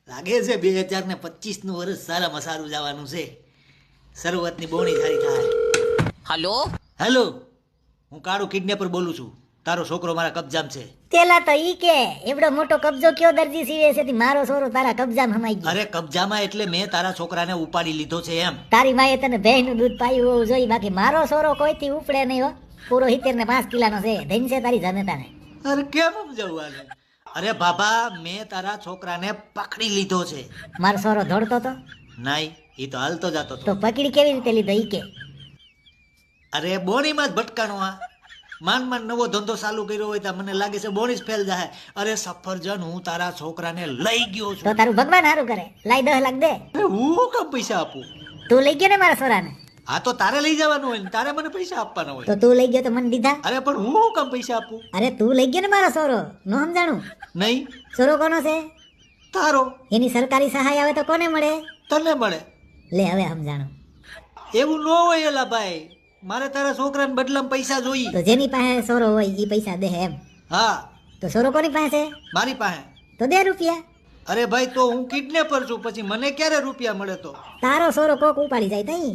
લાગે છે 2025 નું વર્ષ સારામાં સારું જવાનું છે. શરૂઆતની બોણી સારી થાય. હલો હેલો, હું કાળુ કિડનેપર બોલું છું. તારો છોકરો મારા કબજામાં છે. પેલા તો ઈ કે એવડો મોટો કબજો કયો દરજી સીવે છે થી મારો સોરો તારા કબજામાં હમાઈ ગયો. અરે કબજામાં એટલે મેં તારા છોકરાને ઉપાડી લીધો છે એમ. તારી માએ તને ભેંસનું દૂધ પાયું હોવું જોઈએ, બાકી મારો સોરો કોઈથી ઉપડે નહીં હો. પૂરો 70 ને 5 કિલાનો છે. ધન છે તારી જનતાને. અરે કેમ સમજાવું આને? અરે બાબા, મેં તારા છોકરાને પકડી લીધો છે. મારો સોરો દોડતો તો નહીં, એ તો હાલતો જતો તો હતો. પકડી કેવી રીતે લીધો ઈ કે? અરે બોણીમાં જ ભટકાણો. આ માંડ નવો ધંધો ચાલુ કર્યો હોય તો મને લાગે છે બોણી જ ફેલ જાય. અરે સફરજન, હું તારા છોકરાને લઈ ગયો તો છું. તારું ભગવાન સારું કરે. લાઈ 10 લાખ દે. અરે હું કેમ પૈસા આપું? તું લઈ ગયો ને મારા સોરાને? આ તો તારે લઈ જવાનું હોય ને તારે મને પૈસા આપવાના હોય. તો તું લઈ ગયો તો મને દીધા? અરે પણ હું કેમ પૈસા આપું? અરે તું લઈ ગયો ને મારો સોરો, નો સમજાણું? નહીં, સોરો કોનો છે? તારો. એની સરકારી સહાય આવે તો કોને મળે? તને મળે. લે હવે સમજાણું. એવું ન હોય એલા ભાઈ, મારે તારા છોકરાને બદલામાં પૈસા જોઈએ. તો જેની પાસે સોરો હોય ઈ પૈસા દે એમ? હા, તો સોરો કોની પાસે છે? મારી પાસે. તો દે રૂપિયા. અરે ભાઈ, તો હું કિડનેપર છું, પછી મને ક્યારે રૂપિયા મળે? તો તારો સોરો કોક ઉપાડી જાય તઈ.